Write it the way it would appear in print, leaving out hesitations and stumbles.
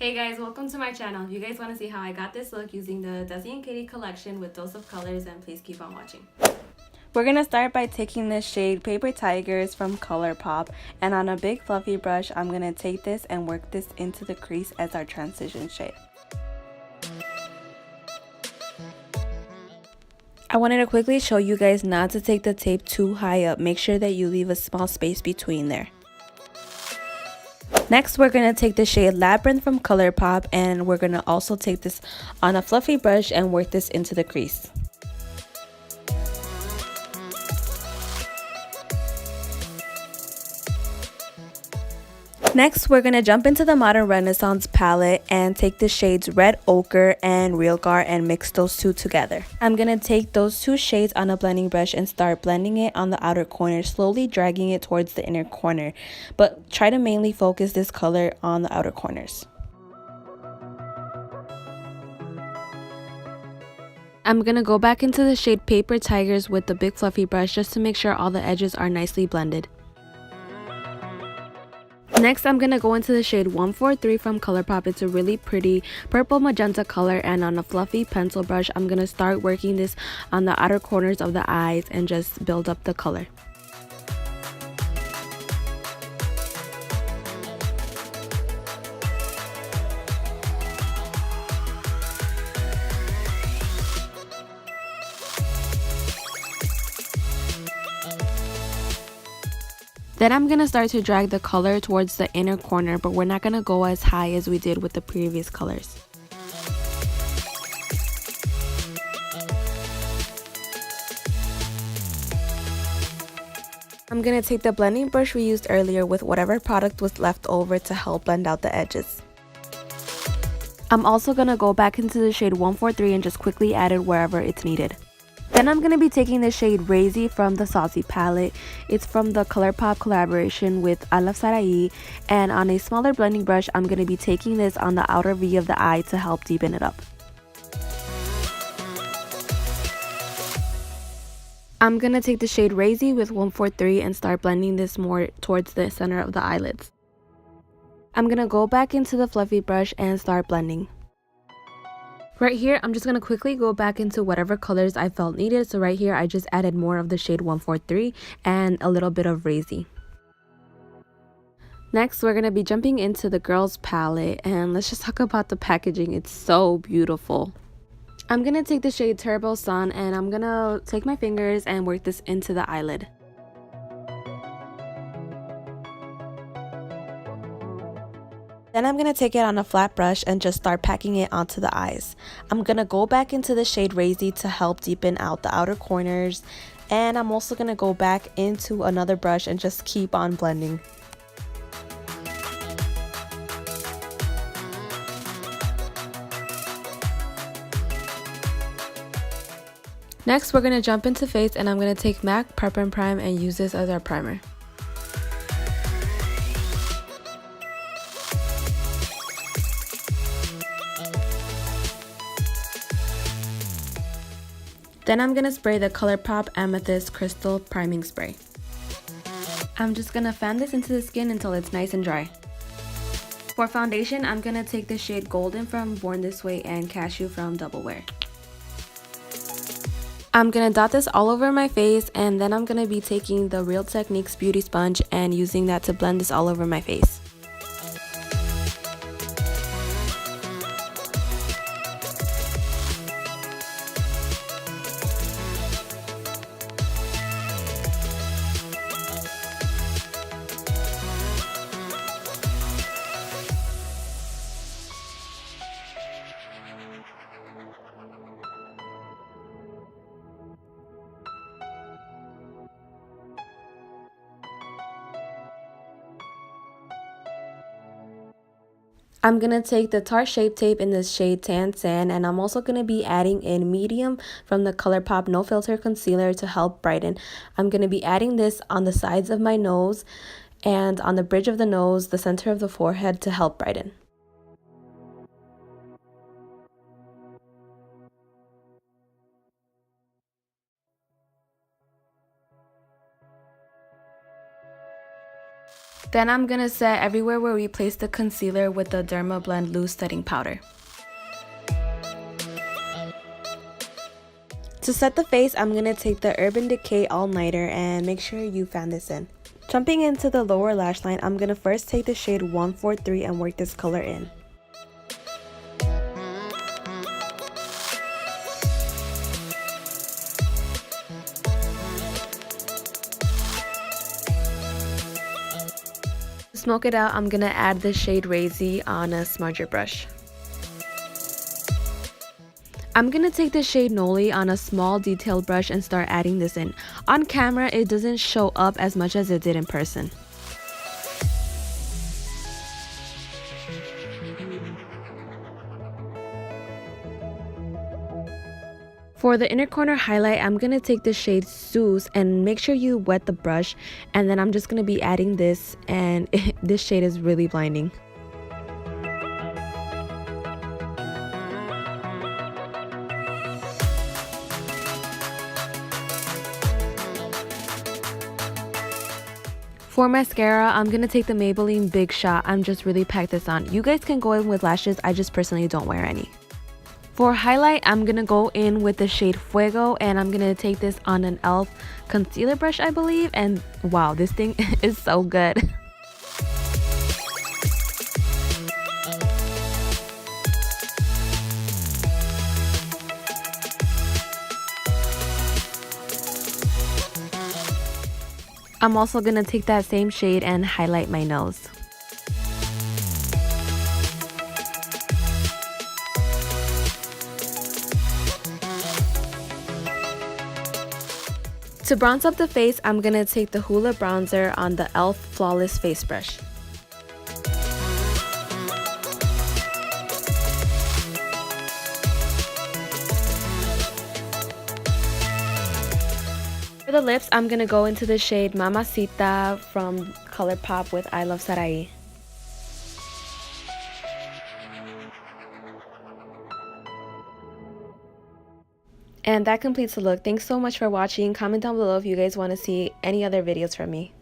Hey guys, welcome to my channel. If you guys want to see how I got this look using the Desi and Katy collection with Dose of Colors, then please keep on watching. We're going to start by taking this shade Paper Tigers from ColourPop, and on a big fluffy brush I'm going to take this and work this into the crease as our transition shade. I wanted to quickly show you guys not to take the tape too high up. Make sure that you leave a small space between there. Next, we're going to take the shade Labyrinth from ColourPop, and we're going to also take this on a fluffy brush and work this into the crease. Next, we're going to jump into the Modern Renaissance palette and take the shades Red Ochre and Real Gar and mix those two together. I'm going to take those two shades on a blending brush and start blending it on the outer corner, slowly dragging it towards the inner corner. But try to mainly focus this color on the outer corners. I'm going to go back into the shade Paper Tigers with the big fluffy brush just to make sure all the edges are nicely blended. Next, I'm going to go into the shade 143 from ColourPop. It's a really pretty purple magenta color, and on a fluffy pencil brush, I'm going to start working this on the outer corners of the eyes and just build up the color. Then I'm going to start to drag the color towards the inner corner, but we're not going to go as high as we did with the previous colors. I'm going to take the blending brush we used earlier with whatever product was left over to help blend out the edges. I'm also going to go back into the shade 143 and just quickly add it wherever it's needed. Then I'm going to be taking the shade RAZY from the Saucy palette. It's from the ColourPop collaboration with ILUVSRAHI, and on a smaller blending brush I'm going to be taking this on the outer V of the eye to help deepen it up. I'm going to take the shade RAZY with 143 and start blending this more towards the center of the eyelids. I'm going to go back into the fluffy brush and start blending. Right here, I'm just going to quickly go back into whatever colors I felt needed. So right here, I just added more of the shade 143 and a little bit of RAZY. Next, we're going to be jumping into the girls palette, and let's just talk about the packaging. It's so beautiful. I'm going to take the shade TURBOSON, and I'm going to take my fingers and work this into the eyelid. Then I'm going to take it on a flat brush and just start packing it onto the eyes. I'm going to go back into the shade RAZY to help deepen out the outer corners. And I'm also going to go back into another brush and just keep on blending. Next, we're going to jump into face, and I'm going to take MAC PREP&PRIME and use this as our primer. Then I'm going to spray the ColourPop Amethyst Crystal Priming Spray. I'm just going to fan this into the skin until it's nice and dry. For foundation, I'm going to take the shade Golden from Born This Way and Cashew from Double Wear. I'm going to dot this all over my face, and then I'm going to be taking the Real Techniques Beauty Sponge and using that to blend this all over my face. I'm going to take the Tarte Shape Tape in this shade Tan Sand, and I'm also going to be adding in Medium from the ColourPop No Filter Concealer to help brighten. I'm going to be adding this on the sides of my nose and on the bridge of the nose, the center of the forehead to help brighten. Then I'm gonna set everywhere where we placed the concealer with the DERMABLEND loose setting powder. To set the face, I'm gonna take the Urban Decay All Nighter and make sure you fan this in. Jumping into the lower lash line, I'm gonna first take the shade 143 and work this color in. To smoke it out, I'm gonna add the shade RAZY on a smudger brush. I'm gonna take the shade NOLI on a small detailed brush and start adding this in. On camera, it doesn't show up as much as it did in person. For the inner corner highlight, I'm gonna take the shade Zeus and make sure you wet the brush, and then I'm just gonna be adding this, and this shade is really blinding. For mascara, I'm going to take the Maybelline Big Shot. I'm just really packed this on. You guys can go in with lashes. I just personally don't wear any. For highlight, I'm going to go in with the shade Fuego, and I'm going to take this on an e.l.f. concealer brush, I believe. And wow, this thing is so good. I'm also going to take that same shade and highlight my nose. To bronze up the face, I'm going to take the HOOLA bronzer on the e.l.f. Flawless Face Brush. For the lips, I'm going to go into the shade Mamacita from ColourPop with ILUVSRAHI. And that completes the look. Thanks so much for watching. Comment down below if you guys want to see any other videos from me.